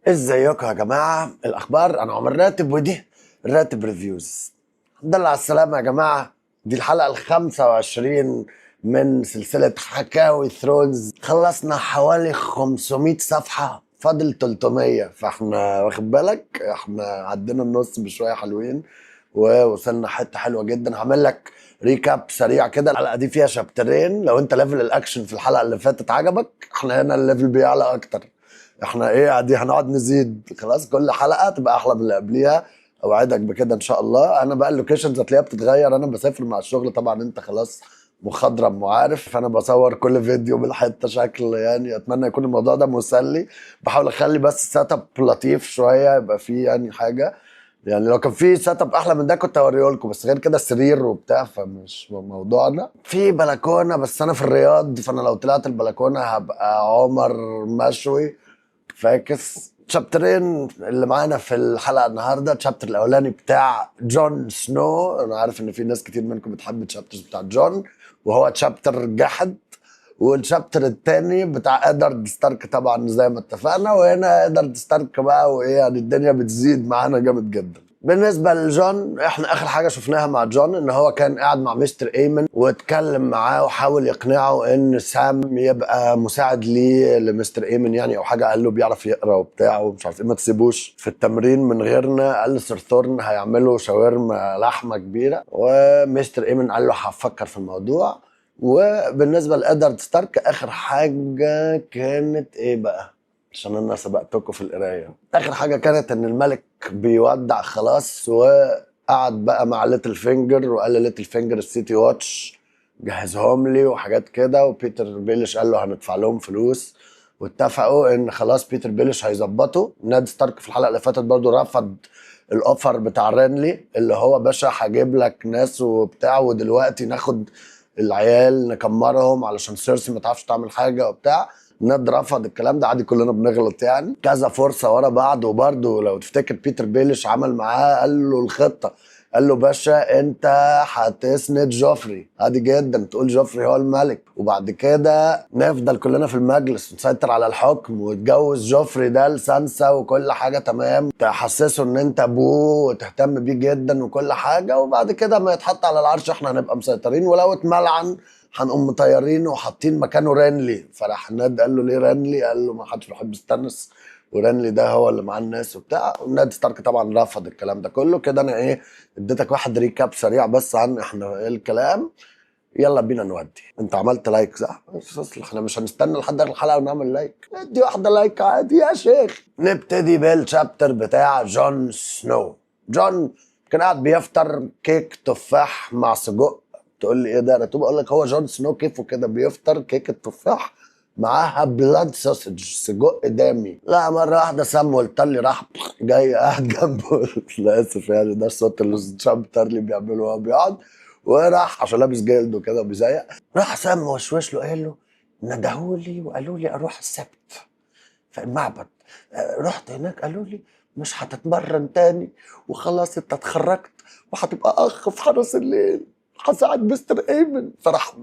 ازيكم يا جماعة؟ الأخبار. أنا عمر راتب ودي راتب ريفيوز. الحمد لله على السلامة يا جماعة. دي الحلقة ال25 من سلسلة حكاوي ثرونز. خلصنا حوالي 500 صفحة، فاضل 300، فاحنا واخد بالك احنا عدينا النص بشوية حلوين ووصلنا حتة حلوة جدا. هعمل لك ريكاب سريع كده. الحلقة دي فيها شابترين. لو انت ليفل الاكشن في الحلقة اللي فاتت عجبك، احنا هنا الليفل بيعلى اكتر. احنا ايه قاعدين هنقعد نزيد. خلاص كل حلقه تبقى احلى من اللي قبليها، اوعدك بكده ان شاء الله. انا بقى اللوكيشنز هتلاقيها بتتغير، انا بسافر مع الشغل طبعا، انت خلاص مخضرم وعارف. فانا بصور كل فيديو بالحته شكل، يعني اتمنى يكون الموضوع ده مسلي. بحاول اخلي بس سيت اب لطيف شويه، يبقى فيه يعني حاجه. يعني لو كان في سيت اب احلى من ده كنت اوريه لكم، بس غير كده سرير وبتاع فمش موضوعنا. في بلكونه، بس انا في الرياض، فانا لو طلعت البلكونه هبقى عمر مشوي فاكس. تشابترين اللي معانا في الحلقه النهارده. الشابتر الاولاني بتاع جون سنو. انا عارف ان في ناس كتير منكم بتحب الشابترز بتاع جون، وهو تشابتر جحد. والشابتر الثاني بتاع ادارد ستارك، طبعا زي ما اتفقنا. وهنا ادارد ستارك بقى، وايه يعني الدنيا بتزيد معانا جامد جدا. بالنسبه لجون، احنا اخر حاجه شفناها مع جون ان هو كان قاعد مع مستر ايمن واتكلم معاه وحاول يقنعه ان سام يبقى مساعد ليه لمستر ايمن يعني، او حاجه. قال له بيعرف يقرا وبتاع ومش عارف ايه، ما تسيبوش في التمرين من غيرنا. قال لسير ثورن هيعملوا شاورما لحمه كبيره، ومستر ايمن قال له هفكر في الموضوع. وبالنسبه لادارد ستارك، اخر حاجه كانت ايه بقى؟ عشان انا سبقتكم في القرايه. اخر حاجه كانت ان الملك بيودع خلاص، وقعد بقى مع ليتل فينجر وقال لليتل فينجر السيتي واتش جهزهم لي وحاجات كده. وبيتر بيليش قال له هندفع لهم فلوس، واتفقوا ان خلاص بيتر بيليش هيظبطه. ناد ستارك في الحلقه اللي فاتت برضو رفض الاوفر بتاع رينلي، اللي هو باشا هجيب لك ناس وبتاع، ودلوقتي ناخد العيال نكمرهم علشان سيرسي ما تعرفش تعمل حاجه وبتاع. ناد رفض الكلام ده. عادي كلنا بنغلط يعني. كذا فرصه ورا بعض. وبرده لو تفتكر بيتر بيليش عمل معاه، قال له الخطه، قال له باشا انت هتسند جوفري، عادي جدا تقول جوفري هو الملك، وبعد كده نفضل كلنا في المجلس نسيطر على الحكم، وتجوز جوفري ده لسانسا وكل حاجه تمام، تحسسه ان انت ابوه وتهتم بيه جدا وكل حاجه. وبعد كده ما يتحط على العرش احنا هنبقى مسيطرين، ولو اتملعن هنقوم مطيرين وحاطين مكانه رينلي. فراح ناد قال له ليه رينلي؟ قال له ما حدش بيحب ستانس، ورينلي ده هو اللي مع الناس وبتاع. وناد ستارك طبعا رفض الكلام ده كله. كده انا ايه، اديتك واحد ريكاب سريع بس عن احنا ايه الكلام. يلا بينا نودي. انت عملت لايك صح؟ بس اصل احنا مش هنستنى لحد اخر الحلقه ونعمل لايك. ادي واحده لايك عادي يا شيخ. نبتدي بالشابتر بتاع جون سنو. جون كان قاعد بيفطر كيك تفاح مع سجق. تقول لي ايه ده؟ انا بقول لك هو جون سنو كيفه كده بيفطر كيك التفاح معاها بلاد سوسج، سجق دامي. لا مره واحده سامويل تالي راح جاي قاعد جنبه لا اسف يعني، ده الصوت اللي الشابتر اللي بيعمله وهو بيقعد. وراح عشان لابس جلد وكده بيزيق، راح سام وشوش له قال له ندهولي وقالوا لي اروح السبت في المعبد. رحت هناك قالوا لي مش هتتمرن تاني، وخلاص انت اتخرجت وهتبقى اخ في حرس الليل، هساعد مستر ايمن. فراح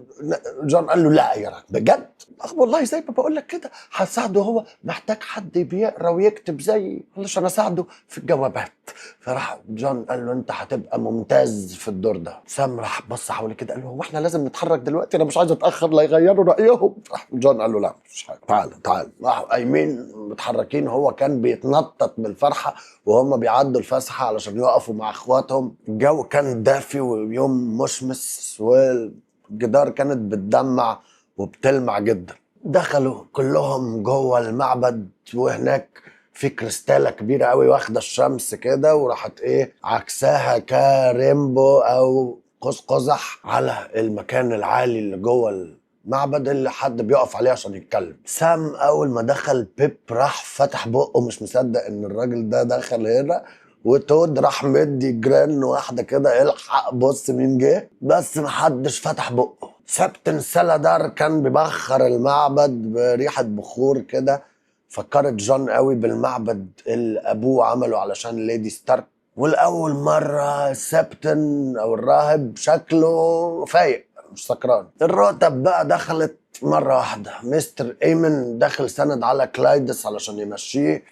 جون قال له لا يا راجل بجد؟ والله زي ما بقول لك كده هساعده، هو محتاج حد بيقرا ويكتب زيي علشان اساعده في الجوابات. فراح جون قال له انت هتبقى ممتاز في الدور ده. سام راح بص حوالي كده قال له هو احنا لازم نتحرك دلوقتي؟ انا مش عايز اتاخر لا يغيروا رايهم. راح جون قال له لا مش حاجه، تعال تعال. راحوا قايمين متحركين. هو كان بيتنطط بالفرحه وهم بيعدوا الفسحه علشان يقفوا مع اخواتهم. الجو كان دافي ويوم مشمس، والجدار كانت بتدمع وبتلمع جدا. دخلوا كلهم جوه المعبد، وهناك في كريستالة كبيرة قوي واخدة الشمس كده، وراحت ايه عكساها كريمبو او قوس قزح على المكان العالي اللي جوه المعبد اللي حد بيقف عليه عشان يتكلم. سام اول ما دخل بيب راح فتح بقه مش مصدق ان الراجل ده دخل هنا. وتود راح مدي جران واحدة كده الحق بص مين جه، بس محدش فتح بقه. سبتن سلادار كان بيبخر المعبد بريحة بخور كده، فكرت جون قوي بالمعبد اللي ابوه عمله علشان ليدي ستارك. والاول مرة سبتن او الراهب شكله فايق مش سكران. الرتب بقى دخلت مرة واحدة. مستر ايمن دخل سند على كلايدس علشان يمشيه.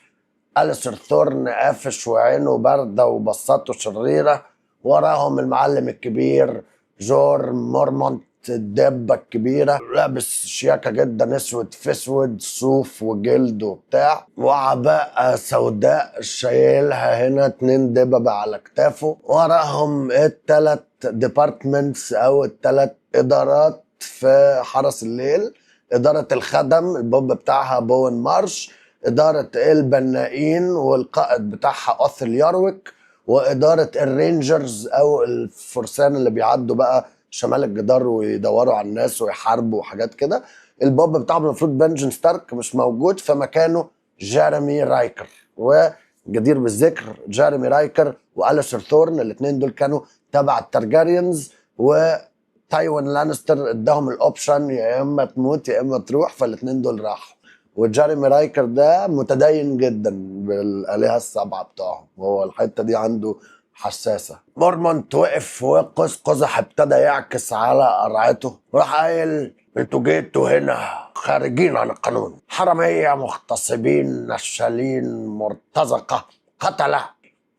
أليسر ثورن قافش وعينه باردة وبصاته شريرة. وراهم المعلم الكبير جور مورمونت الدبة الكبيرة، لابس شياكة جدا، اسود في اسود، صوف وجلد وبتاع، وعباءة سوداء شايلها هنا 2 دببة على كتافه. وراهم التلات ديبارتمنتس او التلات ادارات في حرس الليل: ادارة الخدم البوب بتاعها بوين مارش، ادارة البنائين والقائد بتاعها اوثل يارويك، وادارة الرينجرز او الفرسان اللي بيعدوا بقى شمال الجدار ويدوروا على الناس ويحاربوا وحاجات كده. البوب بتاعهم المفروض بنجن ستارك مش موجود، فمكانه جيريمي رايكر. وجدير بالذكر جيريمي رايكر واليسر ثورن، الاثنين دول كانوا تبع التارجاريانز، وتايوين لانستر اداهم الاوبشن يا اما تموت يا اما تروح، فالاثنين دول راحوا. وجيريمي رايكر ده متدين جدا بالآلهة السبعة بتاعهم، وهو الحتة دي عنده حساسة. مورمونت وقف وقز قزح ابتدى يعكس على قرعته، وراح قايل: انتوا جيتوا هنا خارجين عن القانون، حرامية مغتصبين نشالين مرتزقة قتلة،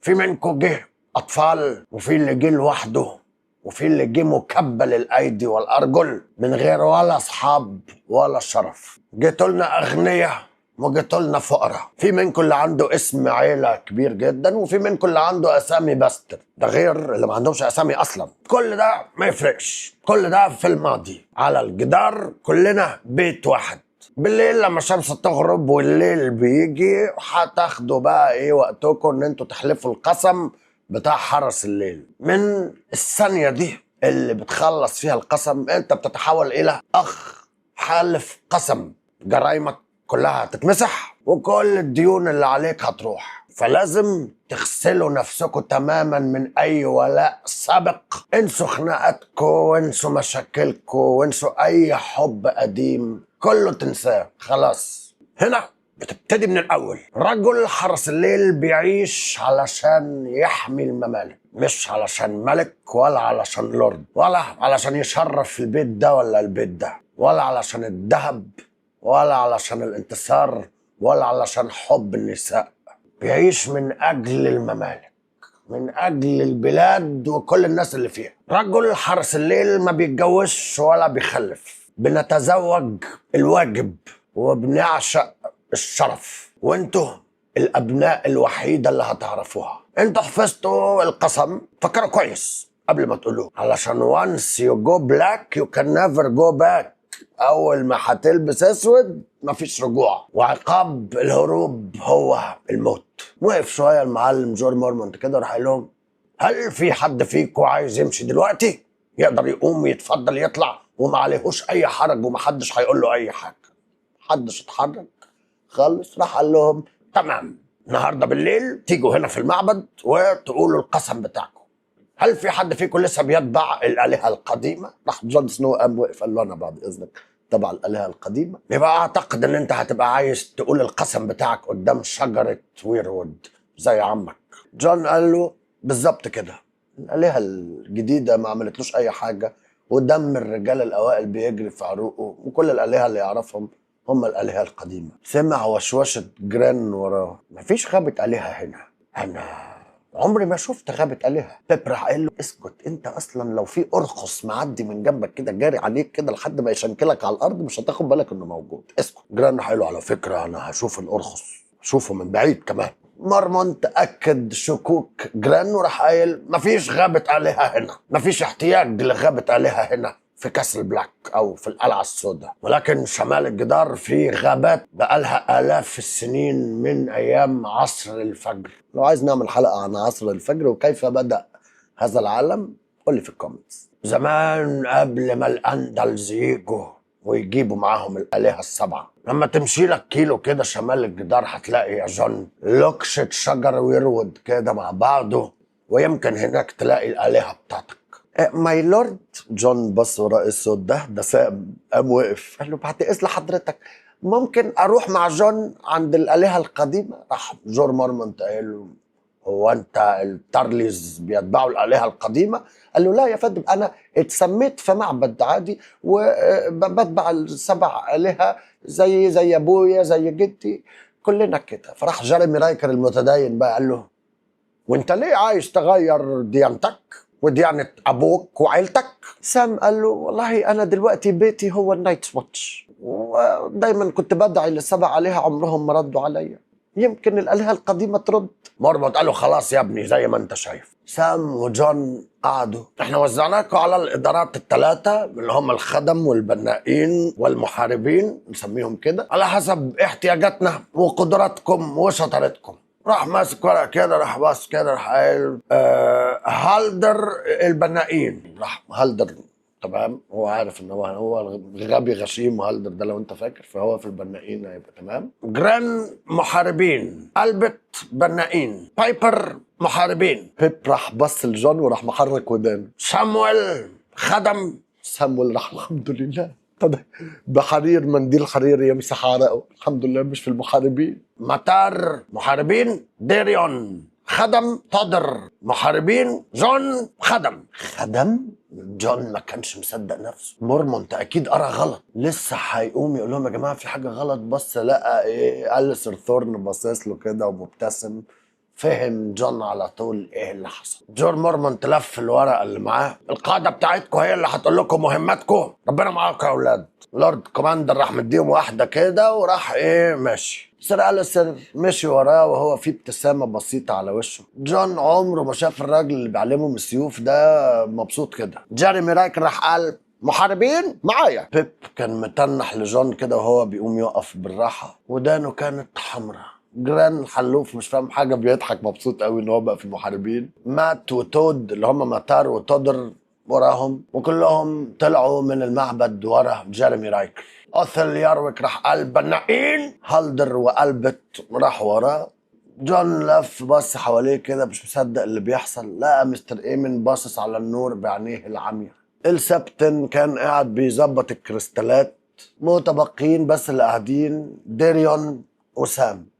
في منكم جه أطفال وفي اللي جه لوحده وفي اللي جه مكبل الأيدي والأرجل من غير ولا أصحاب ولا شرف. جيتوا لنا أغنياء وجيتوا لنا فقراء، في منكم اللي عنده اسم عيلة كبير جدا وفي منكم اللي عنده أسامي باستر، ده غير اللي ما عندهمش أسامي أصلا. كل ده ما يفرقش، كل ده في الماضي. على الجدار كلنا بيت واحد. بالليل لما الشمس تغرب والليل بيجي هتاخدوا بقى ايه وقتكم ان انتوا تحلفوا القسم بتاع حرس الليل. من الثانية دي اللي بتخلص فيها القسم انت بتتحول الى اخ حالف قسم. جرايمك كلها هتتمسح وكل الديون اللي عليك هتروح، فلازم تغسلوا نفسكم تماما من اي ولاء سابق. انسوا خناقاتكم وانسوا مشاكلكم وانسوا اي حب قديم، كله تنساه خلاص. هنا بتبتدي من الاول. رجل حرس الليل بيعيش علشان يحمي الممالك، مش علشان ملك ولا علشان لورد ولا علشان يشرف في البيت ده ولا البيت ده ولا علشان الذهب ولا علشان الانتصار ولا علشان حب النساء. بيعيش من اجل الممالك، من اجل البلاد وكل الناس اللي فيها. رجل حرس الليل ما بيتجوزش ولا بيخلف، بنتزوج الواجب وبنعشق الشرف، وانتوا الابناء الوحيده اللي هتعرفوها. انتوا حفظتوا القسم، فكروا كويس قبل ما تقولوه، علشان once you go black you can never go back. اول ما هتلبس اسود مفيش رجوع، وعقاب الهروب هو الموت. وقف شويه المعلم جور مورمونت كده وراح قال لهم: هل في حد فيكم عايز يمشي دلوقتي؟ يقدر يقوم يتفضل يطلع وما عليهوش اي حرج ومحدش هيقول له اي حاجه. محدش اتحرك خالص. راح قال لهم: تمام، النهارده بالليل تيجوا هنا في المعبد وتقولوا القسم بتاعكم. هل في حد فيكم لسه بيتبع الآلهة القديمة؟ راح جون سنو قام وقف قال له: أنا بعد إذنك تبع الآلهة القديمة. يبقى أعتقد إن أنت هتبقى عايز تقول القسم بتاعك قدام شجرة ويرود زي عمك. جون قال له: بالظبط كده، الآلهة الجديدة ما عملتلوش أي حاجة، ودم الرجال الأوائل بيجري في عروقه، وكل الآلهة اللي يعرفهم هم الآلهة القديمة. سمع وشوشة جران وراه: مفيش غابة آلهة هنا، أنا عمري ما شفت غابة آلهة. بيب راح قال له: اسكت، انت اصلا لو في ارخص معدي من جنبك كده جاري عليك كده لحد ما يشنكلك على الارض مش هتاخد بالك انه موجود. اسكت. جران راح قال له: على فكرة انا هشوف الارخص، شوفه من بعيد كمان. مورمونت اكد شكوك جران وراح قايل: مفيش غابة آلهة هنا، مفيش احتياج لغابة آلهة هنا في كاسل بلاك او في القلعة السوداء، ولكن شمال الجدار في غابات بقالها آلاف السنين من ايام عصر الفجر. لو عايز نعمل حلقة عن عصر الفجر وكيف بدأ هذا العالم قولي في الكومنتس. زمان قبل ما الأندلز يجوا ويجيبوا معاهم الآلهة السبعة، لما تمشي لك كيلو كده شمال الجدار هتلاقي يا جون لوكشة شجر ويرود كده مع بعضه، ويمكن هناك تلاقي الآلهة بتاعتك. ماي لورد. جون بص وراء الصوت ده سام قام وقف قال له: بعد إذن حضرتك ممكن اروح مع جون عند الآلهة القديمة؟ راح جور مورمونت قال له: هو انت التارليز بيتبعوا الآلهة القديمة؟ قال له: لا يا فندم، انا اتسميت في معبد عادي وبتبع ال7 آلهة زي ابويا زي جدي، كلنا كده. فراح جيريمي رايكر المتدين بقى قال له وانت ليه عايز تغير ديانتك وديانة ابوك وعيلتك؟ سام قال له والله انا دلوقتي بيتي هو النايت واتش، ودايما كنت بدعي للسبع عليها عمرهم ما ردوا عليا، يمكن الالهه القديمه ترد. مورمونت قال له خلاص يا ابني زي ما انت شايف. سام وجون قعدوا، احنا وزعناكم على الادارات الثلاثه اللي هم الخدم والبنائين والمحاربين نسميهم كده على حسب احتياجاتنا وقدراتكم وشطارتكم. راح ماسك ورق كده، راح باص كده، راح قايل هالدر البنائين. راح هالدر تمام، هو عارف ان هو غبي غشيم، هالدر ده لو انت فاكر، فهو في البنائين هيبقى تمام. جران محاربين، البت بنائين، بايبر محاربين. بيب راح بص لجون وراح محرك ودانه. شامويل خدم. سامويل راح الحمد لله بحرير منديل حرير يمسح عرقه، الحمد لله مش في المحاربين. مطار محاربين، ديريون خدم، تودر محاربين، جون خدم. خدم؟ جون ما كانش مصدق نفسه. مورمونت اكيد قرا غلط، لسه هيقوم يقول لهم يا جماعه في حاجه غلط، بس لقى ايه أليسر ثورن باصص له كده ومبتسم. فهم جون على طول ايه اللي حصل. جون مورمونت لف الورقه اللي معاه. القاعده بتاعتكم هي اللي هتقول لكم مهمتكم، ربنا معاكم يا اولاد. لورد كوماندر راح مديهم واحده كده وراح ايه ماشي. سير أليسر مشي وراه وهو في ابتسامه بسيطه على وشه. جون عمره ما شاف الراجل اللي بيعلمهم السيوف ده مبسوط كده. جيريمي رايكر راح قال محاربين معايا. بيب كان متنح لجون كده وهو بيقوم يقف بالراحه، ودانه كانت حمراء. جران حلوف مش فاهم حاجه بيضحك مبسوط قوي ان هو بقى في المحاربين. مات وتود اللي هم ماتار وتودر وراهم، وكلهم طلعوا من المعبد ورا جيريمي رايكر. اوثل يارويك راح قال بنائين، هالدر وألبت راح وراه. جون لف بص حواليه كده مش مصدق اللي بيحصل، لقى مستر ايمن باصص على النور بعينيه العمياء. السبتن كان قاعد بيظبط الكريستالات. متبقين بس اللي قاعدين ديريون وسام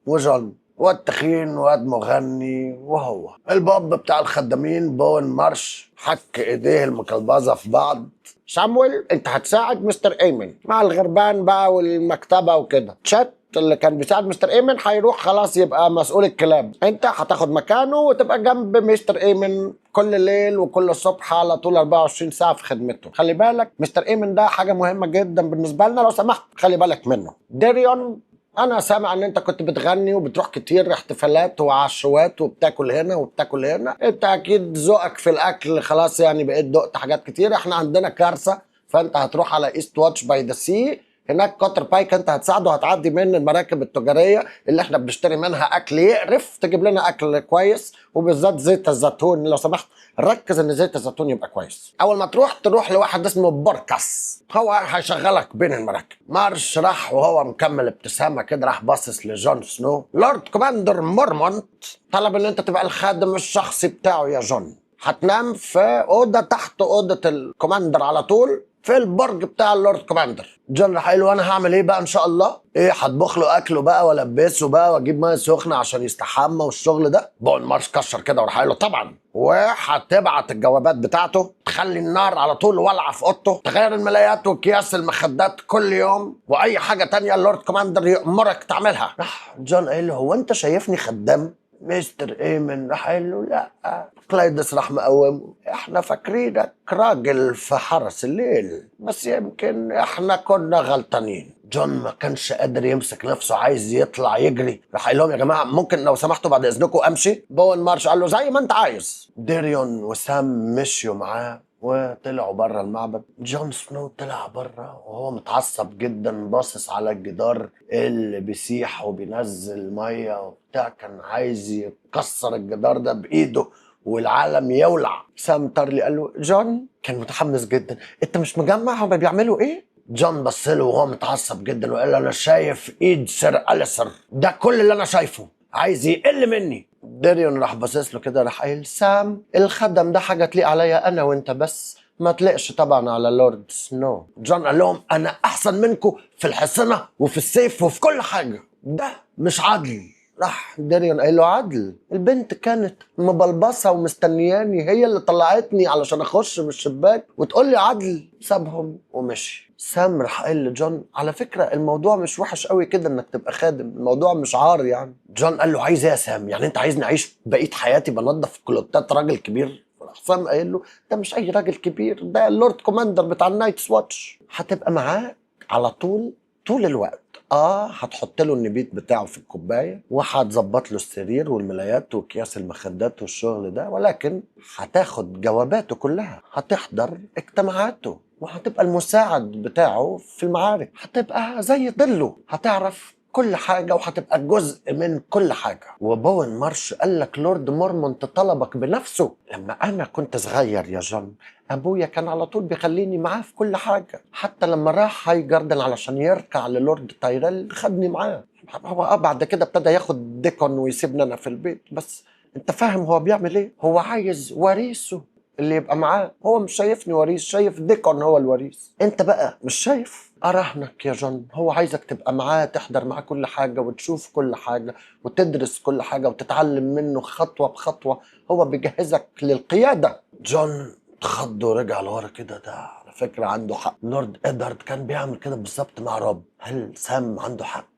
وجون والتخين واد مغني وهو. الباب بتاع الخدامين بون مارش حك ايديه المكلبظه في بعض. شامويل انت هتساعد مستر ايمن مع الغربان بقى والمكتبه وكده. تشات اللي كان بيساعد مستر ايمن هيروح خلاص يبقى مسؤول الكلاب، انت هتاخد مكانه وتبقى جنب مستر ايمن كل ليل وكل الصبح على طول 24 ساعه في خدمته. خلي بالك مستر ايمن ده حاجه مهمه جدا بالنسبه لنا، لو سمحت خلي بالك منه. ديريون انا سامع ان انت كنت بتغني وبتروح كتير احتفالات وعشوات وبتاكل هنا وبتاكل هنا، انت اكيد ذوقك في الاكل خلاص يعني بقيت دقت حاجات كتير. احنا عندنا كارثه، فانت هتروح على ايست واتش باي ذا سي، هناك كوتر بايك انت هتساعده، هتعدي من المراكب التجاريه اللي احنا بنشتري منها اكل يقرف، تجيب لنا اكل كويس وبالذات زيت الزيتون لو سمحت ركز ان زيت الزيتون يبقى كويس. اول ما تروح لواحد اسمه بوركاس، هو هيشغلك بين المراكب. مارش راح وهو مكمل ابتسامه كده، راح باصص لجون سنو. لورد كوماندر مورمونت طلب ان انت تبقى الخادم الشخصي بتاعه يا جون، هتنام في اوضه تحت اوضه الكوماندر على طول في البرج بتاع اللورد كوماندر. جون راح قال له انا هعمل ايه بقى ان شاء الله؟ ايه هطبخ له اكله بقى والبسه بقى واجيب ميه سخنه عشان يستحمى والشغل ده؟ بون مارش كشر كده وراح قال له طبعا، وهتبعت الجوابات بتاعته، تخلي النار على طول ولعه في اوضته، تغير الملايات واكياس المخدات كل يوم، واي حاجه تانية اللورد كوماندر يأمرك تعملها. راح جون قال له هو انت شايفني خدام؟ مستر ايمن راح قال له لا. كلايدس راح مقومه احنا فاكرينك راجل في حرس الليل، بس يمكن احنا كنا غلطانين. جون ما كانش قادر يمسك نفسه، عايز يطلع يجري. راح قال لهم يا جماعه ممكن لو سمحتوا بعد اذنكم امشي؟ بون مارش قال له زي ما انت عايز. ديريون وسام مشيوا معاه وطلعوا بره المعبد. جون سنو طلع بره وهو متعصب جدا، باصص على الجدار اللي بيسيح وبينزل ميه وبتاع، كان عايز يكسر الجدار ده بايده والعالم يولع. سام تارلي قال له جون، كان متحمس جدا، انت مش مجمع هما بيعملوا ايه؟ جون بص له وهو متعصب جدا وقال له انا شايف ايد سير أليسر، ده كل اللي انا شايفه، عايز يقل مني. ديريون راح باصص له كده، راح قايل سام الخدم ده حاجه تليق عليا انا وانت بس، ما تلقش طبعا على لورد سنو. جون قال لهم انا احسن منكم في الحصنه وفي السيف وفي كل حاجه، ده مش عدل. راح ديريون قال له عدل، البنت كانت مبلبصة ومستنياني، هي اللي طلعتني علشان اخش من الشباك وتقول لي عدل. سابهم ومشي. سام راح قال لجون على فكرة الموضوع مش وحش قوي كده انك تبقى خادم، الموضوع مش عار يعني. جون قال له عايز ايه يا سام؟ يعني انت عايزني اعيش بقية حياتي بنظف كلوتات راجل كبير؟ سام قال له ده مش اي راجل كبير، ده اللورد كوماندر بتاع النايتس واتش، هتبقى معاه على طول الوقت. هتحط له النبيت بتاعه في الكوبايه، وهتظبط له السرير والملايات واكياس المخدات والشغل ده، ولكن هتاخد جواباته كلها، هتحضر اجتماعاته، وهتبقى المساعد بتاعه في المعارك، هتبقى زي ظله، هتعرف كل حاجة وهتبقى جزء من كل حاجة. وبوين مارش قال لك لورد مورمونت طلبك بنفسه. لما أنا كنت صغير يا جون ابويا كان على طول بيخليني معاه في كل حاجه، حتى لما راح هاي جاردن علشان يركع للورد تايريل خدني معاه. هو بعد كده ابتدى ياخد ديكون ويسيبني انا في البيت، بس انت فاهم هو بيعمل ايه؟ هو عايز وريثه اللي يبقى معاه، هو مش شايفني وريث، شايف ديكون هو الوريث. انت بقى مش شايف؟ اراهنك يا جون هو عايزك تبقى معاه، تحضر معاه كل حاجه وتشوف كل حاجه وتدرس كل حاجه وتتعلم منه خطوه بخطوه، هو بيجهزك للقياده. جون اتخض ورجع لورا كده، ده على فكرة عنده حق، لورد إدارد كان بيعمل كده بالظبط مع روب. هل سام عنده حق؟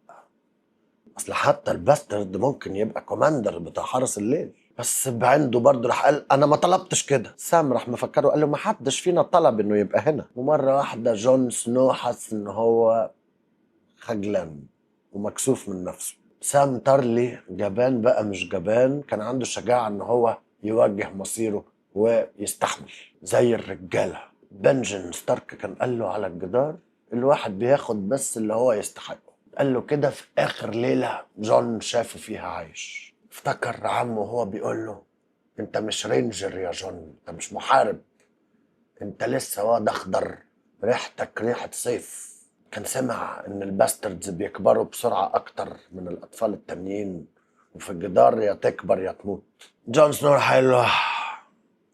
أصل حتى الباسترد ممكن يبقى كوماندر بتاع حرس الليل، بس عنده برضه راح قال أنا ما طلبتش كده. سام راح مفكره وقال له ما حدش فينا طلب إنه يبقى هنا. ومرة واحدة جون سنو حس إن هو خجلان ومكسوف من نفسه. سام تارلي جبان بقى مش جبان، كان عنده شجاعة إن هو يواجه مصيره ويستحمل زي الرجالة. بنجن ستارك كان قال له على الجدار الواحد بياخد بس اللي هو يستحقه. قال له كده في آخر ليلة جون شافه فيها عايش. افتكر عمه وهو بيقول له انت مش رينجر يا جون، انت مش محارب، انت لسه واد اخضر ريحتك ريحة صيف. كان سمع ان الباستردز بيكبروا بسرعة اكتر من الاطفال التانيين، وفي الجدار يا تكبر يا تموت. جون سنو قال له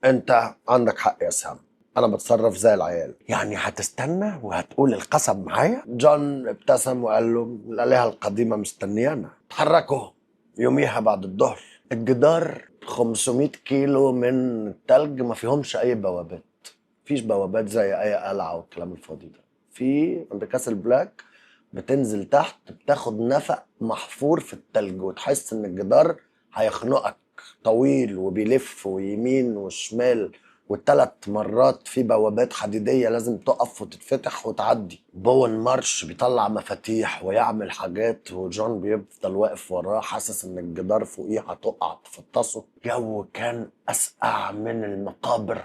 انت عندك حق يا سام، انا بتصرف زي العيال، يعني هتستنى وهتقول القسم معايا؟ جون ابتسم وقال له الالهه القديمه مستنيانا. اتحركوا يوميها بعد الظهر. الجدار 500 كيلو من التلج ما فيهمش اي بوابات، مفيش بوابات زي اي قلعه والكلام الفاضي ده. في عند كاسل بلاك بتنزل تحت بتاخد نفق محفور في التلج وتحس ان الجدار هيخنقك، طويل وبيلف ويمين وشمال، والتلات مرات في بوابات حديدية لازم تقف وتتفتح وتعدي. بوين مارش بيطلع مفاتيح ويعمل حاجات وجون بيفضل واقف وراه حاسس ان الجدار فوقيه هتقع تفطسه. جو كان أسقع من المقابر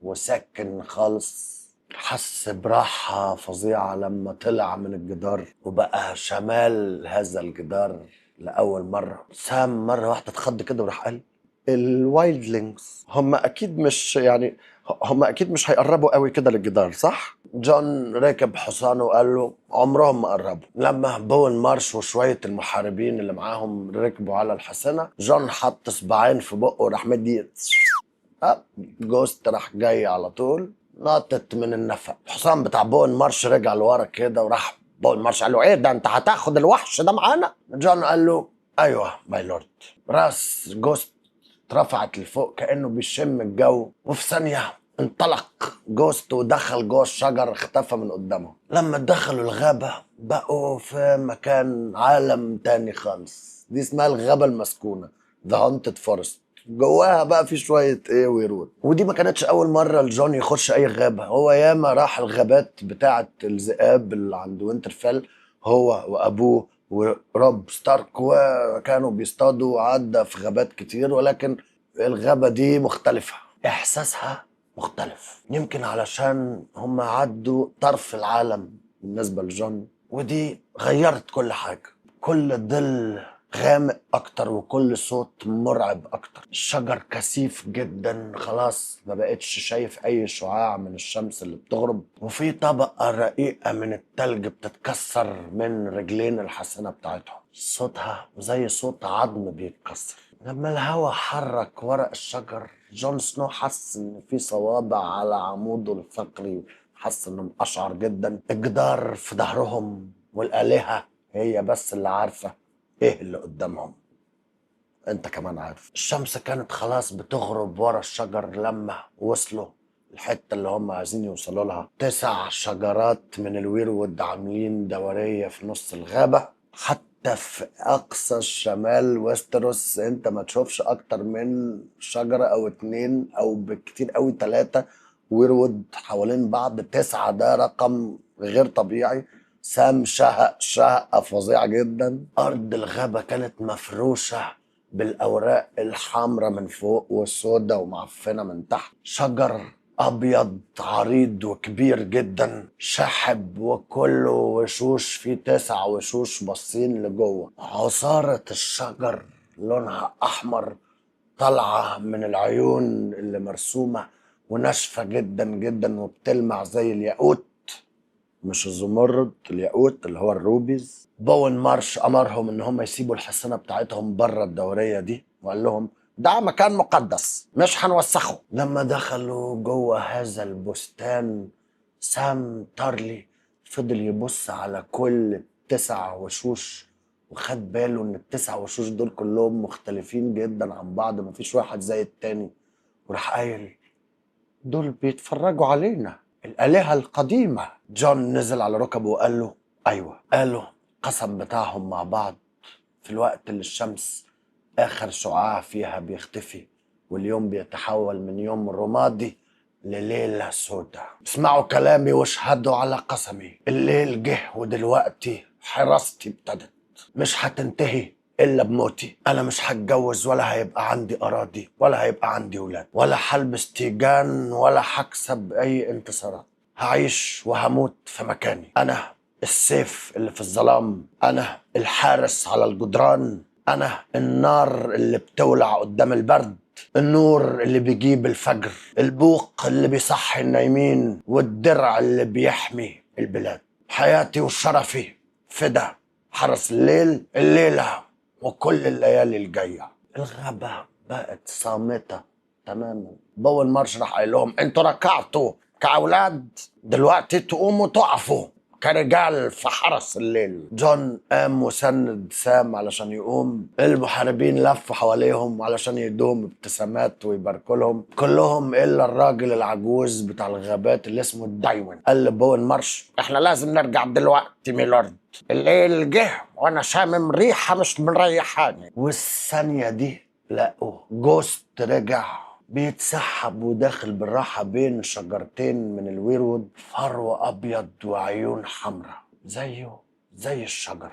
وساكن خالص. حس براحة فظيعة لما طلع من الجدار وبقى شمال هذا الجدار لأول مرة. سام مرة واحدة اتخض كده وراح قال الوايلدلينجز هم أكيد مش يعني هم أكيد مش هيقربوا قوي كده للجدار صح؟ جون ركب حصانه وقال له عمرهم ما قربوا. لما بوين مارش وشوية المحاربين اللي معاهم ركبوا على الحصانة، جون حط صباعين في بقه وراح مدي جوست راح جاي على طول نطت من النفق. الحصان بتاع بوين مارش رجع لورا كده وراح بوين مارش قال له ايه ده انت هتاخد الوحش ده معانا؟ جون قال له ايوه ماي لورد. راس جوست اترفعت لفوق كانه بيشم الجو، وفي ثانيه انطلق جوست ودخل جوه الشجر، اختفى من قدامه. لما دخلوا الغابه بقوا في مكان عالم تاني خالص، دي اسمها الغابه المسكونه ذا هانتد فورست. جواها بقى في شويه ايه ورود، ودي ما كانتش اول مره لجون يخش اي غابه، هو ياما راح الغابات بتاعه الذئاب اللي عند وينترفيل هو وابوه وروب ستارك، وكانوا بيصطادوا وعدى في غابات كتير، ولكن الغابه دي مختلفه، احساسها مختلف، يمكن علشان هم عدوا طرف العالم بالنسبه لجون، ودي غيرت كل حاجه. كل ظل غامق اكتر وكل صوت مرعب اكتر. الشجر كثيف جدا خلاص ما بقتش شايف اي شعاع من الشمس اللي بتغرب، وفي طبقة رقيقة من التلج بتتكسر من رجلين الحصانة بتاعتهم، صوتها زي صوت عظم بيتكسر. لما الهوا حرك ورق الشجر جون سنو حس ان في صوابع على عموده الفقري، حس انه مقشعر جدا. الجدار في ظهرهم والآلهة هي بس اللي عارفة ايه اللي قدامهم. انت كمان عارف. الشمس كانت خلاص بتغرب ورا الشجر لما وصلوا الحتة اللي هم عايزين يوصلوا لها. 9 شجرات من الويرود عاملين دورية في نص الغابة. حتى في أقصى الشمال ويستروس انت ما تشوفش أكتر من شجرة أو 2 أو بالكتير أوي 3 ويرود حوالين بعض. 9 ده رقم غير طبيعي. سام شهقة فظيعة جدا. أرض الغابة كانت مفروشة بالأوراق الحمراء من فوق والسوداء ومعفنة من تحت. شجر أبيض عريض وكبير جدا شحب وكله وشوش، فيه 9 وشوش باصين لجوه. عصارة الشجر لونها أحمر طالعة من العيون اللي مرسومة وناشفة جدا جدا وبتلمع زي الياقوت، مش الزمرد، الياقوت اللي هو الروبيز. بوين مارش امرهم ان هم يسيبوا الحصانه بتاعتهم بره الدوريه دي وقال لهم ده مكان مقدس مش هنوسخه. لما دخلوا جوه هذا البستان سام تارلي فضل يبص على كل 9 وشوش وخد باله ان ال9 وشوش دول كلهم مختلفين جدا عن بعض، مفيش واحد زي التاني. وراح قايل دول بيتفرجوا علينا، الآلهة القديمة. جون نزل على ركبه وقال له أيوة. قالوا قسم بتاعهم مع بعض في الوقت اللي الشمس آخر شعاع فيها بيختفي واليوم بيتحول من يوم رمادي لليلة سودة. اسمعوا كلامي واشهدوا على قسمي. الليل جه ودلوقتي حراستي ابتدت، مش هتنتهي إلا بموتي. أنا مش هتجوز ولا هيبقى عندي أراضي ولا هيبقى عندي ولاد ولا هلبس تيجان ولا هكسب أي انتصارات. هعيش وهموت في مكاني. أنا السيف اللي في الظلام، أنا الحارس على الجدران، أنا النار اللي بتولع قدام البرد، النور اللي بيجيب الفجر، البوق اللي بيصحي النايمين، والدرع اللي بيحمي البلاد. حياتي وشرفي فدا حرس الليل الليلة وكل الليالي الجاية. الغابة بقت صامتة تماما. بول مارش راح قال لهم انتوا ركعتوا كأولاد، دلوقتي تقوموا تقفوا كرجال في حرس الليل. جون قام وسند سام علشان يقوم. المحاربين لفوا حواليهم علشان يدوهم ابتسامات ويباركوا لهم كلهم الا الراجل العجوز بتاع الغابات اللي اسمه دايوين. قال لبوين مارش احنا لازم نرجع دلوقتي ميلورد، الليل جه وانا شامم ريحه مش مريحاني. والثانيه دي لقوا جوست رجع بيتسحب وداخل بالراحة بين شجرتين من الويرود، فرو أبيض وعيون حمراء زيه زي الشجر.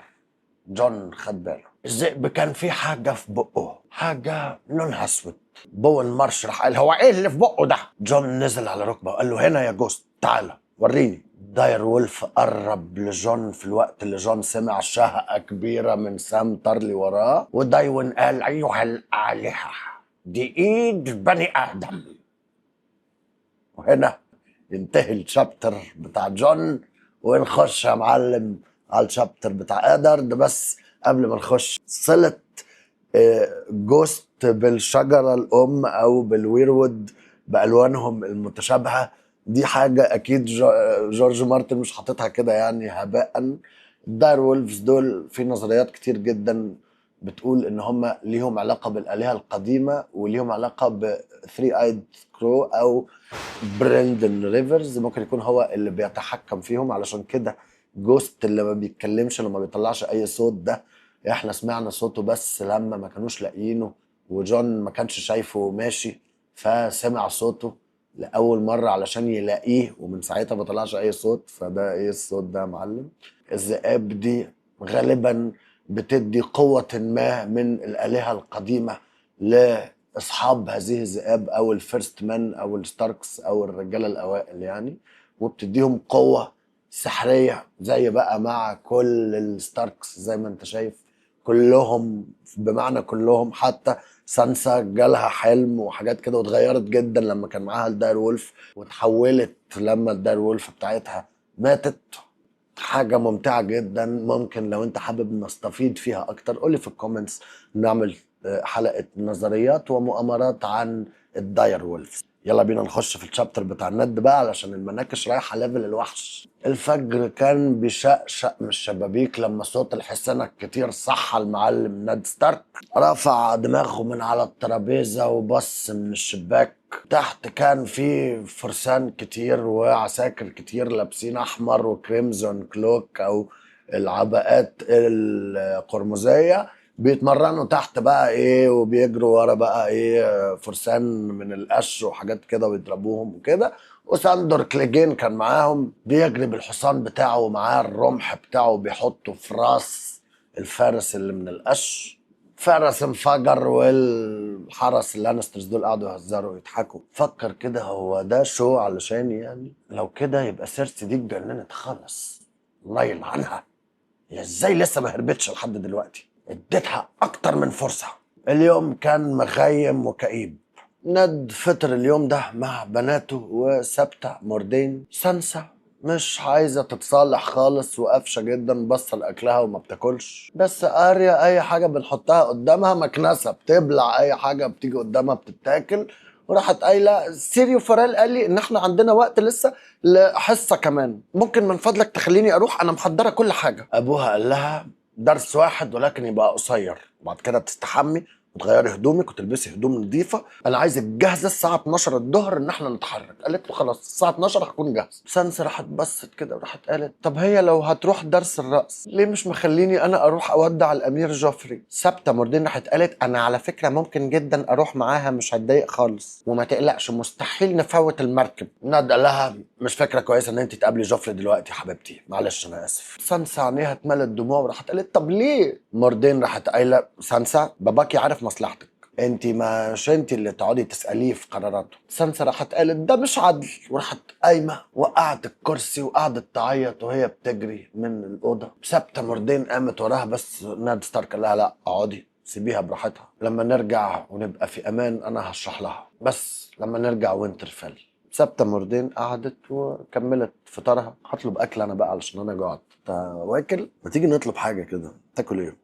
جون خد باله الذئب كان في حاجة في بقه، حاجة لونها أسود. بوين مارش راح قال هو إيه اللي في بقه ده؟ جون نزل على ركبه وقال له هنا يا جوست تعالى وريني. داير وولف قرب لجون في الوقت اللي جون سمع شهقة كبيرة من سام تارلي وراه. ودايوين قال أيها الآلهة دي ايد بني ادم. وهنا ينتهي الشابتر بتاع جون ونخش يا معلم على الشابتر بتاع ادارد. بس قبل ما نخش صلة جوست بالشجرة الام او بالويرود بالوانهم المتشابهة دي حاجة اكيد جورج مارتن مش حاططها كده يعني هباء. الداير وولفز دول في نظريات كتير جدا بتقول ان هم ليهم علاقه بالالهه القديمه وليهم علاقه ب 3 ايد كرو او برندن ريفرز، ممكن يكون هو اللي بيتحكم فيهم. علشان كده جوست اللي ما بيتكلمش اللي ما بيطلعش اي صوت ده احنا سمعنا صوته بس لما ما كانوش لاقيينه وجون ما كانش شايفه ماشي فسمع صوته لاول مره علشان يلاقيه ومن ساعتها ما طلعش اي صوت. فده ايه الصوت ده يا معلم؟ الذئاب دي غالبا بتدي قوة ما من الآلهة القديمة لأصحاب هذه الذئاب أو الفيرست مان أو الستاركس أو الرجالة الأوائل يعني، وبتديهم قوة سحرية زي بقى مع كل الستاركس زي ما انت شايف كلهم بمعنى كلهم. حتى سانسا جالها حلم وحاجات كده واتغيرت جدا لما كان معاها الداير وولف وتحولت لما الداير وولف بتاعتها ماتت. حاجة ممتعة جدا، ممكن لو انت حابب نستفيد فيها اكتر قولي في الكومنتس نعمل حلقة نظريات ومؤامرات عن الداير وولفز. يلا بينا نخش في الشابتر بتاع الند بقى علشان المناكش رايحه ليفل الوحش. الفجر كان بيشقشق من الشبابيك لما صوت الحصانة الكتير صحى المعلم نed ستارك. رفع دماغه من على الترابيزة وبص من الشباك. تحت كان في فرسان كتير وعساكر كتير لابسين احمر وكريمزون كلوك او العباءات القرمزية، بيتمرنوا تحت بقى ايه وبيجروا ورا بقى ايه فرسان من القش وحاجات كده ويضربوهم وكده. وساندور كليجين كان معاهم بيجري بالحصان بتاعه ومعاه الرمح بتاعه بيحطه في راس الفارس اللي من القش. فرس انفجر والحرس اللانسترز دول قعدوا يهزروا ويضحكوا. فكر كده هو ده شو علشان يعني لو كده يبقى سيرسي دي اتجننت خالص، الله يلعنها. هي ازاي لسه ما هربتش لحد دلوقتي؟ اديتها اكتر من فرصة. اليوم كان مخيم وكئيب. ند فطر اليوم ده مع بناته وسبتة موردين. سانسا مش عايزة تتصالح خالص وقافشة جدا بصة لأكلها وما بتاكلش. بس آريا أي حاجة بنحطها قدامها مكنسة بتبلع، أي حاجة بتيجي قدامها بتتاكل. وراحت قايلة سيريو فارال قال لي إن إحنا عندنا وقت لسه لحصة كمان، ممكن من فضلك تخليني أروح، أنا محضرة كل حاجة. أبوها قال لها درس واحد ولكن يبقى قصير، وبعد كده تستحمي وتغيري هدومك وتلبسي هدوم نظيفه، انا عايزك جاهزه الساعه 12 الظهر ان احنا نتحرك. قالت له خلاص الساعه 12 هكون جاهز. سانسا راحت بصت كده وراحت قالت طب هي لو هتروح درس الرقص ليه مش مخليني انا اروح اودع الامير جوفري؟ ثابته موردين راحت قالت انا على فكره ممكن جدا اروح معاها مش هتضايق خالص وما تقلقش مستحيل نفوت المركب. ند قال لها مش فكره كويسه ان انت تقابلي جوفري دلوقتي يا حبيبتي، معلش انا اسف. سانسا عينيها اتملت دموع وراحت قالت طب ليه؟ موردين راحت قايله سانسا باباكي عارف مصلحتك، انت مش انت اللي تقعدي تساليه في قراراته. سانسا راحت قالت ده مش عدل، وراحت قايمه وقعت الكرسي وقعدت تعيط وهي بتجري من الاوضه. ثابته موردين قامت وراها بس ناد ستارك قال لها لا اقعدي سيبيها براحتها، لما نرجع ونبقى في امان انا هشرح لها، بس لما نرجع وينترفيل. ثابته موردين قعدت وكملت فطارها. هطلب اكل انا بقى علشان انا جوعت. واكل ما تيجي نطلب حاجه كده تاكل ايه؟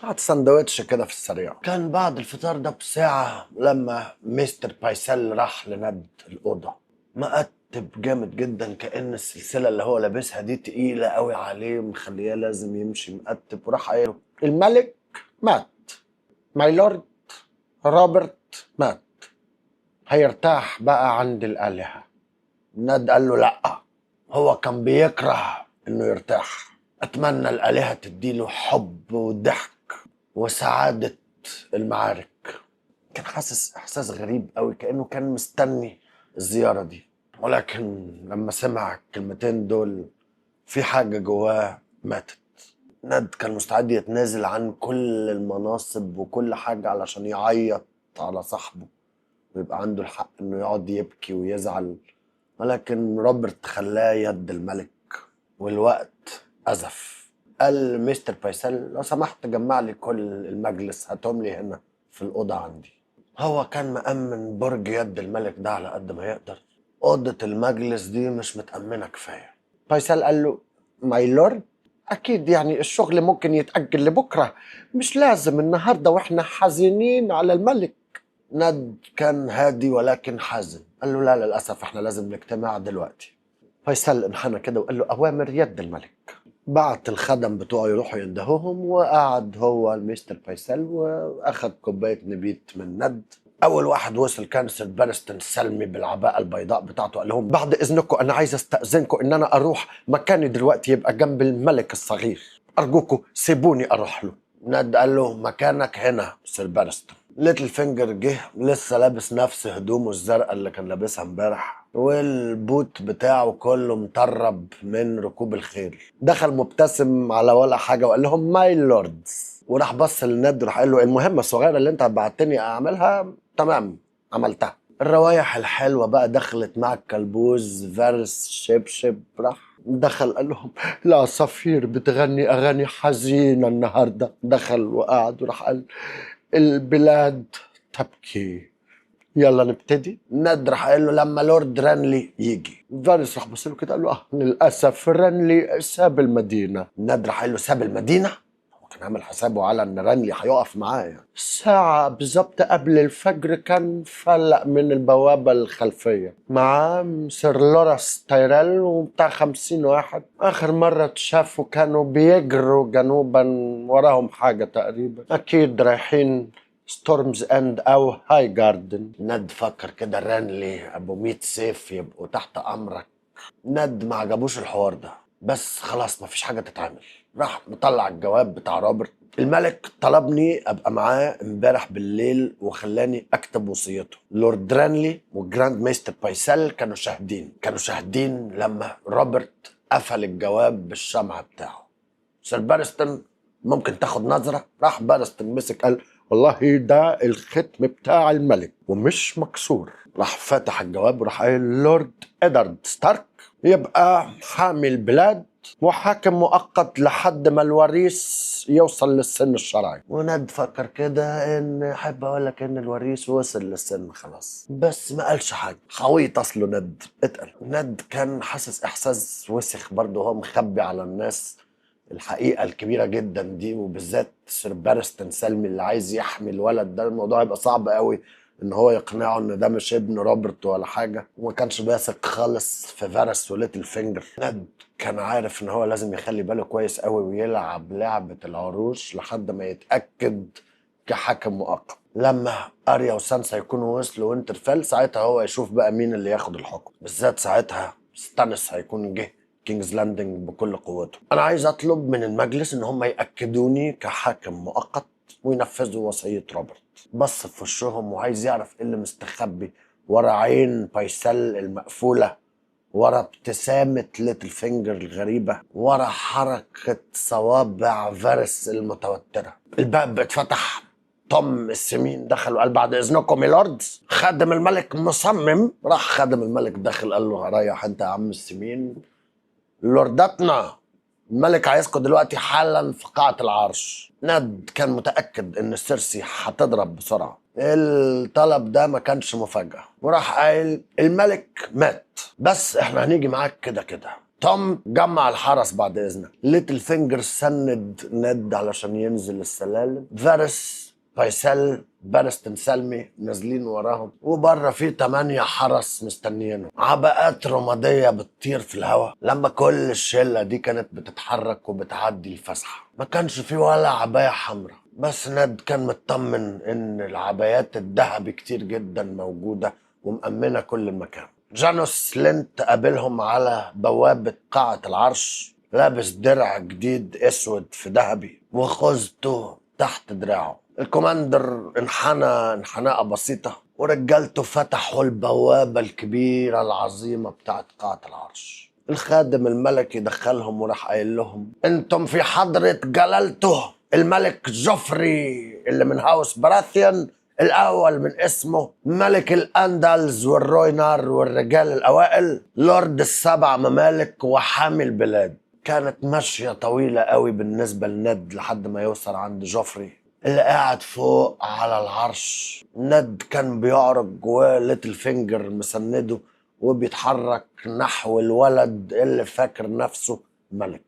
قعد سندوتش كده في السريع. كان بعد الفطار ده بساعة لما مستر بايسل راح لند الأوضة مقتب جامد جدا، كأن السلسلة اللي هو لابسها دي تقيلة قوي عليه ومخليه لازم يمشي مقتب. وراح قايل الملك مات، ماي لورد روبرت مات، هيرتاح بقى عند الآلهة. ند قال له لأ، هو كان بيكره إنه يرتاح، أتمنى الآلهة تديله حب وضحك وسعادة المعارك. كان حاسس إحساس غريب قوي كأنه كان مستني الزيارة دي، ولكن لما سمع الكلمتين دول في حاجة جواه ماتت. ند كان مستعد يتنازل عن كل المناصب وكل حاجة علشان يعيط على صاحبه ويبقى عنده الحق إنه يقعد يبكي ويزعل، ولكن روبرت خلاه يد الملك والوقت أزف. قال مستر بايسل لو سمحت جمع لي كل المجلس هاتهم لي هنا في الأوضة عندي. هو كان مأمن برج يد الملك ده على قد ما يقدر، أوضة المجلس دي مش متأمنة كفاية. بايسل قال له ماي لورد أكيد يعني الشغل ممكن يتأجل لبكرة، مش لازم النهاردة وإحنا حزينين على الملك. ند كان هادي ولكن حازم. قال له لا للأسف إحنا لازم نجتمع دلوقتي. فيصل انحنى كده وقال له أوامر يد الملك. بعت الخدم بتوعه يروحوا يندهوهم وقعد هو المستر فيصل واخد كوبايه نبيت من ند. اول واحد وصل كان سير بارستن السلمي بالعباءه البيضاء بتاعته. قال لهم بعد اذنكم انا عايز استاذنكم ان انا اروح مكاني دلوقتي يبقى جنب الملك الصغير، ارجوكم سيبوني اروح له. ند قال له مكانك هنا سير بارستن. ليتل فينجر جه لسه لابس نفس هدومه الزرقاء اللي كان لابسها امبارح والبوت بتاعه كله مطرب من ركوب الخيل. دخل مبتسم على ولا حاجه وقال لهم ماي لوردز، وراح بص للند وراح قال له المهمه الصغيره اللي انت بعتني اعملها تمام عملتها. الروايح الحلوه بقى دخلت مع الكلبوز فارس شبشب. راح دخل قال لهم العصافير بتغني اغاني حزينه النهارده. دخل وقعد وراح قال البلاد تبكي، يلا نبتدي. ند راح قال له لما لورد رانلي يجي. فارس راح بص له كده قال له للاسف رانلي ساب المدينه. ند راح قال له ساب المدينه؟ كان عامل حسابه على ان رانلي هيقف معاه يعني. ساعة بالظبط قبل الفجر كان فلق من البوابة الخلفية مع سير لورانس تايريل وبتاع 50 واحد. آخر مرة اتشافوا كانوا بيجروا جنوبا، وراهم حاجة تقريبا، أكيد رايحين ستورمز اند او هاي جاردن. ند فكر كده رانلي ابو 100 سيف يبقوا تحت امرك. ند ما عجبوش الحوار ده، بس خلاص مفيش حاجة تتعمل. راح مطلع الجواب بتاع روبرت. الملك طلبني ابقى معاه امبارح بالليل وخلاني اكتب وصيته. لورد رانلي والجراند ميستر بايسل كانوا شاهدين لما روبرت قفل الجواب بالشمعة بتاعه. سير بارستون ممكن تاخد نظرة؟ راح بارستون مسك قال والله ده الختم بتاع الملك ومش مكسور. راح فتح الجواب وراح قال لورد إدارد ستارك يبقى حامي البلاد وحاكم مؤقت لحد ما الوريث يوصل للسن الشرعي. وند فكر كده ان احب اقول لك ان الوريث وصل للسن خلاص، بس ما قالش حاجه. خويط اصله ند اتقل. ند كان حاسس احساس وسخ برضه، هو مخبي على الناس الحقيقه الكبيره جدا دي، وبالذات سير بارستون سلمي اللي عايز يحمي الولد ده. الموضوع يبقى صعب قوي ان هو يقنعه ان ده مش ابن روبرت ولا حاجه، وما كانش بيثق خالص في فارس وليتل فينجر. ند كان عارف ان هو لازم يخلي باله كويس قوي ويلعب لعبه العروش لحد ما يتاكد كحاكم مؤقت. لما اريا وسانسا يكونوا وصلوا وينترفيل ساعتها هو يشوف بقى مين اللي ياخد الحكم، بالذات ساعتها ستانس هيكون جه كينجز لاندنج بكل قوته. انا عايز اطلب من المجلس ان هم ياكدوني كحاكم مؤقت وينفذوا وصيه روبرت. بص في وشهم وعايز يعرف ايه اللي مستخبي ورا عين بايسل المقفوله، ورا ابتسامه ليتل فينجر الغريبه، ورا حركه صوابع فارس المتوتره. الباب اتفتح. توم السمين دخل وقال بعد اذنكم يا لوردز. خادم الملك مصمم. راح خادم الملك داخل قال له ريح انت يا عم السمين. لورداتنا الملك عايزكم دلوقتي حالا في قاعة العرش. ند كان متأكد ان سيرسي هتضرب بسرعة. الطلب ده ما كانش مفاجأة، وراح قايل الملك مات بس احنا هنيجي معاك كده كده. توم جمع الحرس بعد اذنك. ليتل فينجر سند ند علشان ينزل السلالم. فارس بايسل بارستون سلمي نازلين وراهم، وبره في 8 حرس مستنيينهم. عباءات رمادية بتطير في الهواء. لما كل الشلة دي كانت بتتحرك وبتعدي الفسحة ما كانش في ولا عباية حمراء، بس ند كان مطمن ان العبايات الذهبي كتير جدا موجودة ومأمنة كل المكان. جانوس لينت قابلهم على بوابة قاعة العرش لابس درع جديد اسود في ذهبي وخوذته تحت دراعه. الكوماندر انحناءة بسيطة ورجالته فتحوا البوابة الكبيرة العظيمة بتاعت قاعة العرش. الخادم الملكي دخلهم وراح قايل لهم انتم في حضرة جلالته الملك جوفري اللي من هاوس براثيان الأول من اسمه، ملك الأندلز والروينار والرجال الأوائل، لورد السبع ممالك وحامي البلاد. كانت ماشية طويلة قوي بالنسبة لند لحد ما يوصل عند جوفري اللي قاعد فوق على العرش. ند كان بيعرج وليتل فينجر مسنده وبيتحرك نحو الولد اللي فاكر نفسه ملك.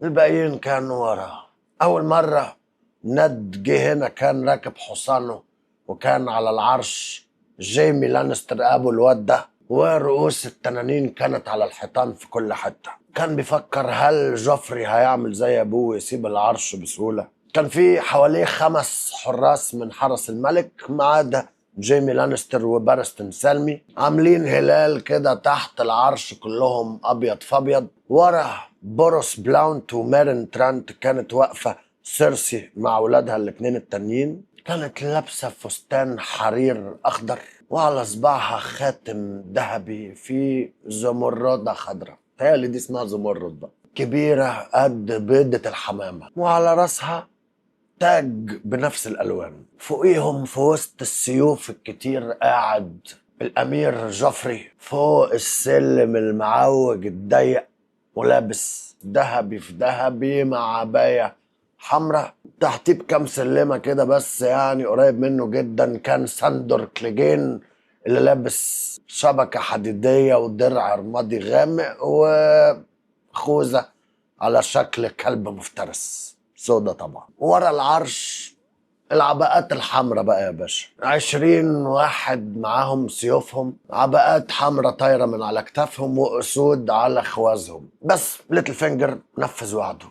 الباقيين كانوا وراه. أول مرة ند جه هنا كان راكب حصانه وكان على العرش جيمي لانستر أبو الواد ده، ورؤوس التنانين كانت على الحيطان في كل حتة. كان بيفكر هل جوفري هيعمل زي أبوه ويسيب العرش بسهولة. كان في حواليه 5 حراس من حرس الملك ما عدا جيمي لانستر وبارستون سلمي، عاملين هلال كده تحت العرش كلهم ابيض فابيض. ورا بوروس بلاونت ومارين ترانت كانت واقفه سيرسي مع اولادها الاثنين التانيين. كانت لابسه فستان حرير اخضر وعلى صباعها خاتم ذهبي فيه زمردة خضراء، تهيألي دي اسمها زمرد بقى، كبيره قد بيضه الحمامه، وعلى راسها تاج بنفس الألوان. فوقيهم في وسط السيوف الكتير قاعد الأمير جوفري فوق السلم المعوج الضيق ولابس ذهبي في ذهبي مع عباية حمراء. تحتيه بكام سلمة كده بس يعني قريب منه جدا كان ساندور كليجين اللي لابس شبكة حديدية ودرع رمادي غامق وخوذة على شكل كلب مفترس. سودا طبعا. ورا العرش العباءات الحمراء بقى يا باشا، 20 واحد معاهم سيوفهم، عباءات حمراء طايرة من على كتافهم وأسود على خوازهم. بس ليتل فينجر نفذ وعده.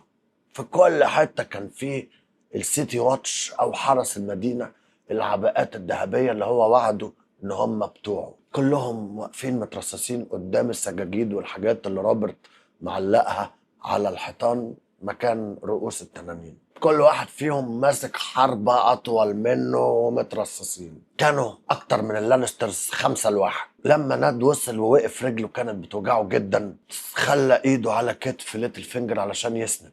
في كل حتة كان فيه السيتي واتش أو حرس المدينة، العباءات الذهبية اللي هو وعده إن هم بتوعه، كلهم واقفين مترصصين قدام السجاجيد والحاجات اللي روبرت معلقها على الحيطان مكان رؤوس التنانين. كل واحد فيهم ماسك حربة أطول منه ومترصصين. كانوا أكتر من اللانسترز 5-1. لما ناد وصل ووقف رجله كانت بتوجعه جدا، خلى إيده على كتف ليتل فينجر علشان يسند.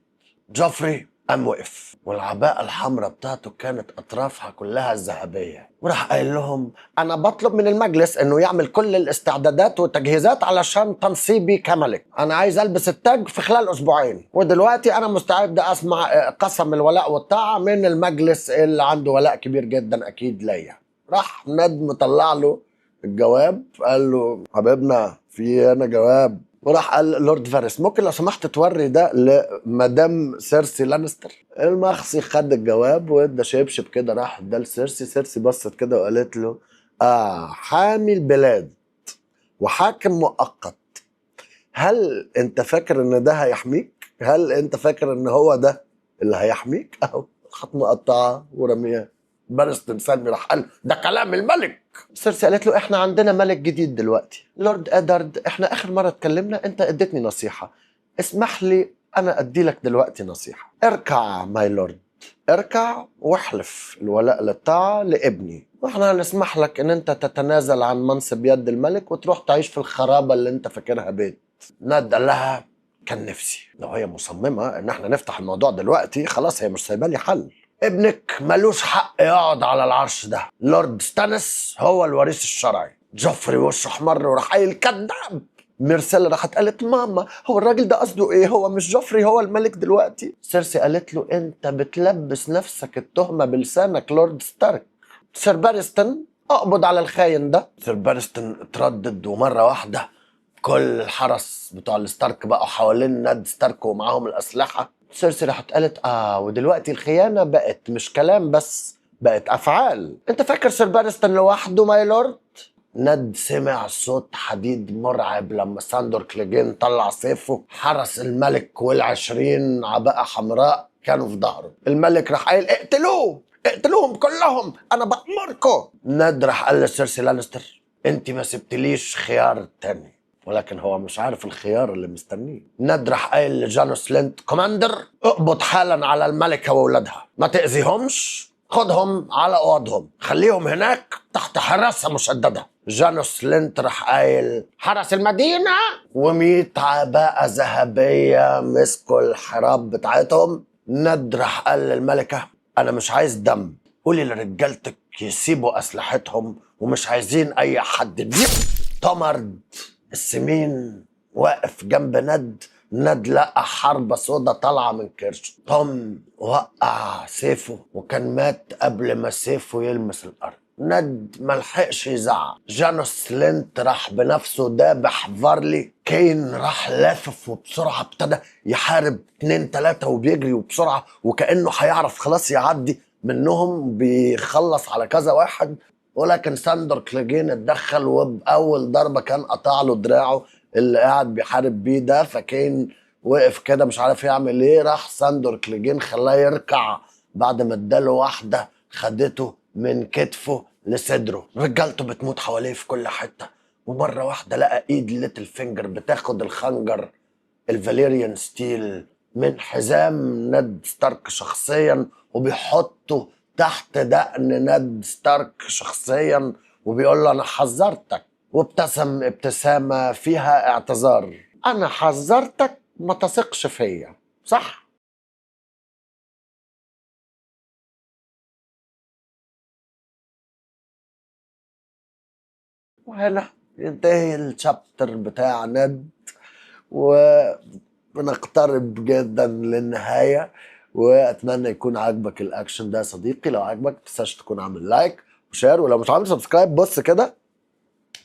جوفري قام وقف، والعباءة الحمراء بتاعته كانت أطرافها كلها ذهبية، وراح قايل لهم أنا بطلب من المجلس إنه يعمل كل الاستعدادات والتجهيزات علشان تنصيبي كملك. أنا عايز ألبس التاج في خلال أسبوعين، ودلوقتي أنا مستعد أسمع قسم الولاء والطاعة من المجلس اللي عنده ولاء كبير جدا أكيد ليا. راح ناد مطلع له الجواب، قال له حبيبنا في أنا جواب. وراح قال لورد فارس ممكن لو سمحت توري ده لمدام سيرسي لانستر. المخصي خد الجواب وادى شبشب كده، راح اداه لسيرسي. سيرسي بصت كده وقالت له حامي البلاد وحاكم مؤقت، هل انت فاكر ان ده هيحميك؟ هل انت فاكر ان هو ده اللي هيحميك؟ اهو خط مقطعه ورميها. بارستون سلمي راح قال ده كلام الملك. سيرسي قالت له احنا عندنا ملك جديد دلوقتي، لورد ادارد. احنا اخر مره اتكلمنا انت اديتني نصيحه، اسمح لي انا ادي لك دلوقتي نصيحه. اركع ماي لورد، اركع واحلف الولاء للطاعه لابني، واحنا هنسمح لك ان انت تتنازل عن منصب يد الملك وتروح تعيش في الخرابه اللي انت فاكرها بيت. ناد قال لها كان نفسي لو هي مصممه ان احنا نفتح الموضوع دلوقتي، خلاص هي مش سايبه لي حل. ابنك ملوش حق يقعد على العرش ده، لورد ستانس هو الوريث الشرعي. جوفري وشه احمر وراح قايل كذاب. ميرسيلا راحت قالت ماما هو الراجل ده قصده ايه؟ هو مش جوفري هو الملك دلوقتي؟ سيرسي قالت له انت بتلبس نفسك التهمه بلسانك لورد ستارك. سير بارستون اقبض على الخاين ده. سير بارستون اتردد، ومره واحده كل الحرس بتوع الستارك بقوا حوالين ناد ستارك ومعاهم الاسلحه. سيرسي راحت قالت ودلوقتي الخيانه بقت مش كلام بس، بقت افعال. انت فاكر سير بارستون لوحده ماي لورد؟ ناد سمع صوت حديد مرعب لما ساندور كليجين طلع سيفه. حرس الملك وال20 عباءة حمراء كانوا في ظهره. الملك راح قايل اقتلوه، اقتلوهم كلهم انا بأمركم. ناد راح قال لسيرسي لانستر انت ما سبتليش خيار تاني، ولكن هو مش عارف الخيار اللي مستنيه. ناد راح قايل لجانوس لينت كوماندر اقبض حالا على الملكة واولادها، ما تأذيهمش، خدهم على اوضهم، خليهم هناك تحت حراسة مشددة. جانوس لينت راح قايل حرس المدينة و100 عباءة ذهبية مسكوا الحراب بتاعتهم. ناد راح قال للملكة انا مش عايز دم، قولي لرجالتك يسيبوا اسلحتهم ومش عايزين اي حد. تومارد السمين واقف جنب ند. ند لقى حربة سودا طالعة من كرشه. توم وقع سيفه وكان مات قبل ما سيفه يلمس الأرض. ند ملحقش يزعق. جانوس لينت راح بنفسه دابح فارلي. كين راح لافف وبسرعة ابتدى يحارب 2-3 وبيجري وبسرعة وكأنه هيعرف خلاص يعدي منهم، بيخلص على كذا واحد. ولكن ساندور كليجين اتدخل وبأول ضربة كان قطع له دراعه اللي قاعد بيحارب بيه ده. فكين وقف كده مش عارف يعمل ايه. راح ساندور كليجين خلاه يركع بعد ما اداله واحدة خدته من كتفه لصدره. رجالته بتموت حواليه في كل حتة. ومرة واحدة لقى ايد ليتل فينجر بتاخد الخنجر الفاليريان ستيل من حزام ناد ستارك شخصيا وبيحطه تحت دقن ناد ستارك شخصيا وبيقول له انا حذرتك. وابتسم ابتسامة فيها اعتذار. انا حذرتك ما تثقش فيا، صح؟ وهنا ينتهي الشابتر بتاع ناد وبنقترب جدا للنهاية. واتمنى يكون عاجبك الاكشن ده يا صديقي. لو عاجبك متنساش تكون عامل لايك وشير، ولو مش عامل سبسكرايب بص كده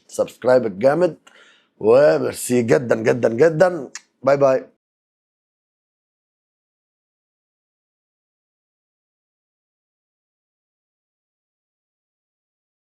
سبسكرايب الجامد. وميرسي جدا جدا جدا. باي باي.